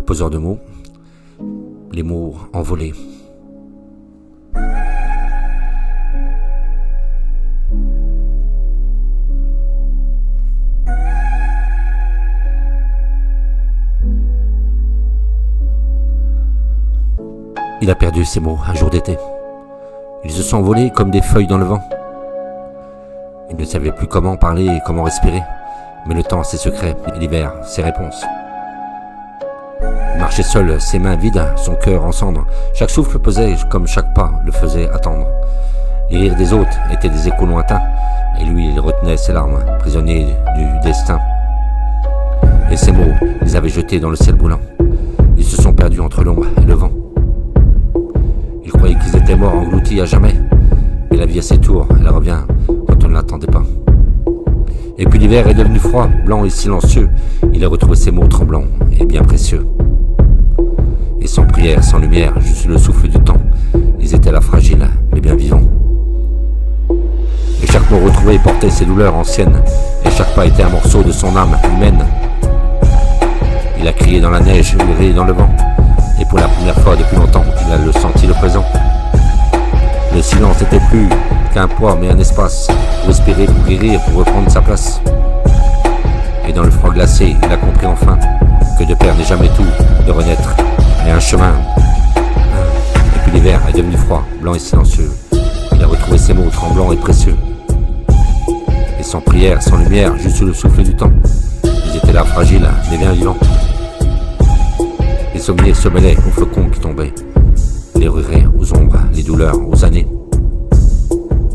poseur de mots, les mots envolés. Il a perdu ses mots un jour d'été. Ils se sont envolés comme des feuilles dans le vent. Il ne savait plus comment parler et comment respirer, mais le temps a ses secrets et l'hiver ses réponses. Il marchait seul, ses mains vides, son cœur en cendres. Chaque souffle pesait comme chaque pas le faisait attendre. Les rires des autres étaient des échos lointains, et lui il retenait ses larmes, prisonnier du destin. Et ses mots, les avait jetés dans le ciel brûlant. Ils se sont perdus entre l'ombre et le vent. Il croyait qu'ils étaient morts, engloutis à jamais. Mais la vie a ses tours, elle revient quand on ne l'attendait pas. Et puis l'hiver est devenu froid, blanc et silencieux. Il a retrouvé ses mots tremblants et bien précieux. Et sans prière, sans lumière, juste le souffle du temps, ils étaient là fragiles, mais bien vivants. Et chaque mot retrouvé portait ses douleurs anciennes, et chaque pas était un morceau de son âme humaine. Il a crié dans la neige, hurlé dans le vent, et pour la première fois depuis longtemps, il a senti le présent. Le silence n'était plus qu'un poids, mais un espace pour respirer, pour guérir, pour reprendre sa place. Et dans le froid glacé, il a compris enfin que de perdre n'est jamais tout, de renaître est un chemin. Et puis l'hiver est devenu froid, blanc et silencieux. Il a retrouvé ses mots tremblants et précieux. Et sans prière, sans lumière, juste le souffle du temps, ils étaient là fragiles, mais bien vivants. Les souvenirs se mêlaient aux flocons qui tombaient, les regrets aux ombres, les douleurs aux années.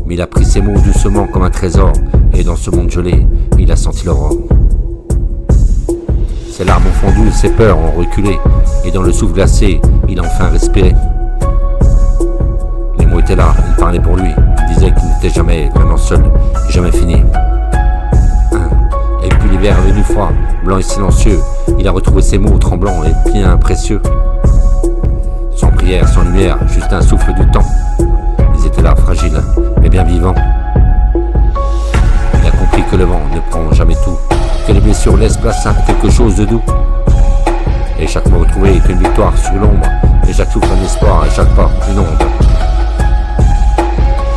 Mais il a pris ses mots doucement comme un trésor, et dans ce monde gelé, il a senti l'aurore. Ses larmes ont fondu, ses peurs ont reculé, et dans le souffle glacé, il a enfin respiré. Les mots étaient là, ils parlaient pour lui, ils disaient qu'il n'était jamais vraiment seul, et jamais fini. Et puis l'hiver est venu froid, blanc et silencieux, il a retrouvé ses mots tremblants et bien précieux. Sans prière, sans lumière, juste un souffle du temps. Ils étaient là, fragiles, mais bien vivants. Il a compris que le vent ne prend jamais tout, que les blessures laissent place à quelque chose de doux. Et chaque mot retrouvé est une victoire sur l'ombre, et chaque souffle un espoir, et chaque pas une onde.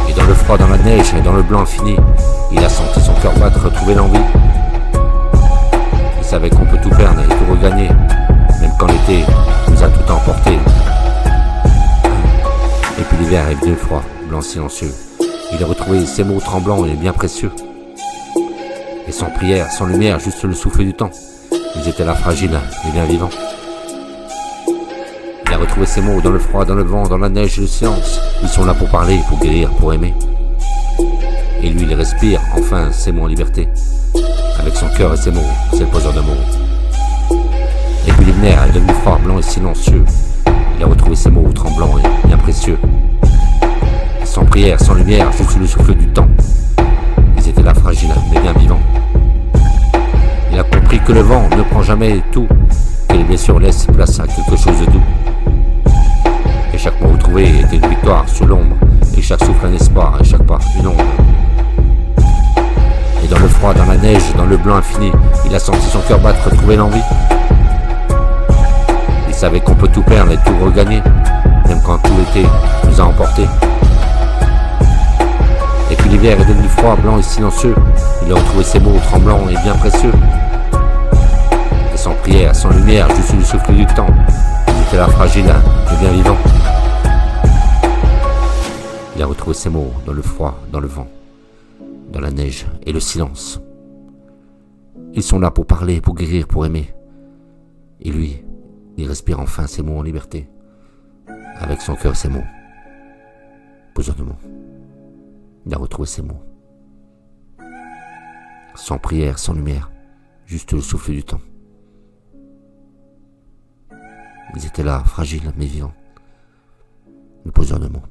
Et dans le froid, dans la neige, et dans le blanc infini, il a senti son cœur battre, retrouver l'envie. Il savait qu'on peut tout perdre et tout regagner, même quand l'été nous a tout emporté. Et puis l'hiver est venu froid, blanc silencieux. Il a retrouvé ses mots tremblants et bien précieux. Et sans prière, sans lumière, juste le souffle du temps, ils étaient là fragiles et bien vivants. Il a retrouvé ses mots dans le froid, dans le vent, dans la neige et le silence. Ils sont là pour parler, pour guérir, pour aimer. Et lui, il respire enfin ses mots en liberté. Avec son cœur et ses mots, c'est le poseur de mots. Et puis l'hiver est devenu froid, blanc et silencieux. Il a retrouvé ses mots tremblants et bien précieux. Et sans prière, sans lumière, juste le souffle du temps, ils étaient là fragiles, mais bien vivants. Il a compris que le vent ne prend jamais tout, que les blessures laissent place à quelque chose de doux. Et chaque mot retrouvé était une victoire sur l'ombre, et chaque souffle un espoir, et chaque pas une onde. Et dans le froid, dans la neige, dans le blanc infini, il a senti son cœur battre, retrouver l'envie. Il savait qu'on peut tout perdre et tout regagner, même quand tout l'été nous a emportés. Et puis l'hiver est devenu froid, blanc et silencieux. Il a retrouvé ses mots tremblants et bien précieux. Et sans prière, sans lumière, juste le souffle du temps, il était là fragile et bien vivant. Il a retrouvé ses mots dans le froid, dans le vent, dans la neige et le silence. Ils sont là pour parler, pour guérir, pour aimer. Et lui, il respire enfin ses mots en liberté, avec son cœur et ses mots. Poseur de mots. Il a retrouvé ses mots. Sans prière, sans lumière, juste le souffle du temps. Ils étaient là, fragiles mais vivants. Le poseur de mots.